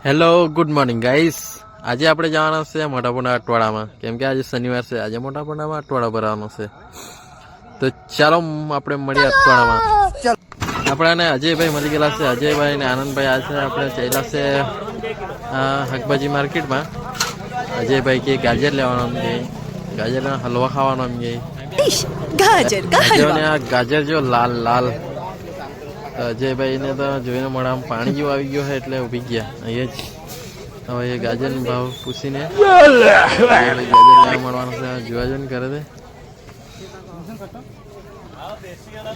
Hello good morning guys. આજે આપણે જવાના છે મોટાપુના અટવાડામાં, કેમ કે આજે શનિવાર છે. આજે મોટાપુનામાં અટવાડા ભરવાનો છે. તો ચાલો આપણે મળીએ અટવાડામાં. આપણાને અજયભાઈ મળી ગયેલા છે. અજયભાઈ ને આનંદભાઈ આ છે. આપણે ચાલ્યા છે શાકભાજી માર્કેટમાં. અજયભાઈ કે ગાજર લેવાનો એમ કે, ગાજરના હલવા ખાવાનો એમ કે. ગાજર જો લાલ લાલ. અજયભાઈ ને તો જોઈને મોઢામાં પાણી જેવું આવી ગયું છે એટલે ઉભી ગયા અહીંયા જ. હવે એ ગાજર નો ભાવ પૂછીને ગાજર લેવા મળવાનો છે. જોવા જો ને કરે છે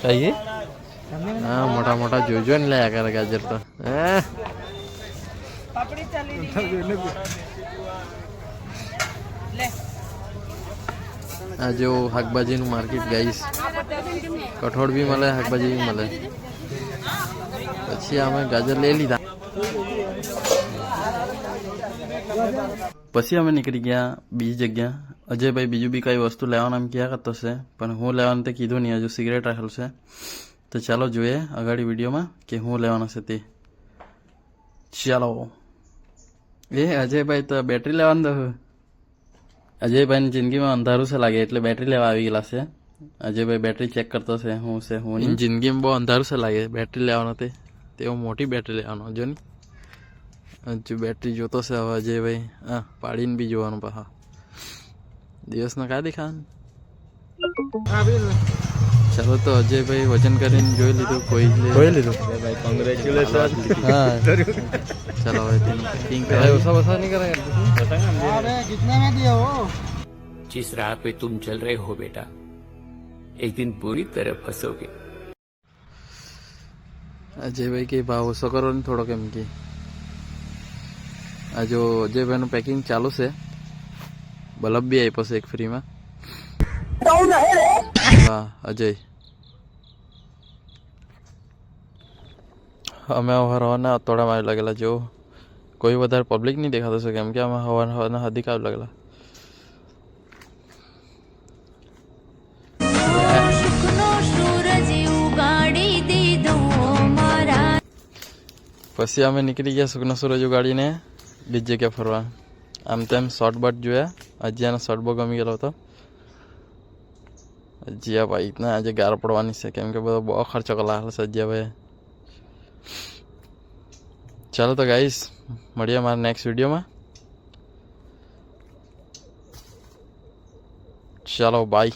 કહીએ. હા મોટા મોટા જોજો ને લયા કરે ગાજર તો. આ જો શાકભાજીનું માર્કેટ ગાઈસ. કઠોળ બી મળે, શાકભાજી બી મળે. પછી અમે ગાજર લઈ લીધા. પછી અમે નીકળી ગયા બીજી જગ્યા. અજયભાઈ બીજું બી કઈ વસ્તુ લેવાનું એમ ક્યાં કરતો છે, પણ હું લેવાનું તે કીધું નહીં. હજુ સિગરેટ રાખેલું છે. તો ચાલો જોઈએ આગળ વિડીયોમાં કે હું લેવાનું છે તે. ચાલો. એ અજયભાઈ તો બેટરી લેવાનું તો. અજયભાઈની જિંદગીમાં અંધારું છે લાગે એટલે બેટરી લેવા આવી ગયેલા છે. અજયભાઈ બેટરી ચેક કરતો છે હું છે હું નહીં. જિંદગીમાં બહુ અંધારું છે લાગે. બેટરી લેવાનો તેઓ મોટી બેટરી લેવાનો. જો ને હજુ બેટરી જોતો છે હવે અજયભાઈ. હા પાડીને બી જોવાનું પાછા. દિવસના કા દેખાવાનું. ચાલો તો અજયભાઈ વજન કરીને જોઈ લીધું. કોઈ લીધું ભાઈ. કોંગ્રેચ્યુલેશન. હા ચાલો હવે તેનું પેકિંગ जिस राह पे तुम चल रहे हो बेटा, एक दिन पूरी तरह फंसोगे. અજયભાઈ કે ભાવ ઓછો કરો ને થોડો, કેમ કે આ જો અજયભાઈનું પેકિંગ ચાલુ છે. બલ્બ બી આપ્યો છે એક ફ્રીમાં. વાહ અજય. અમે હવાના અતોડામાં આવી લાગેલા. જો કોઈ વધારે પબ્લિક નહીં દેખાતો છે, કેમ કે અમે હવાના હદીક આવી લાગેલા. પછી અમે નીકળી ગયા સુકનો સૂરજ ઉગાડીને બીજી જગ્યા ફરવા. આમ તેમ શોર્ટ બટ જોયા. અજિયાનો શોર્ટ બહુ ગમી ગયેલો હતો. અજિયા ભાઈ ના આજે ગાર પડવાની છે, કેમ કે બધો બહુ ખર્ચો કરેલા છે અજિયાભાઈ. ચાલો તો ગાઈસ મળીએ મારા નેક્સ્ટ વિડીયોમાં. ચાલો બાય.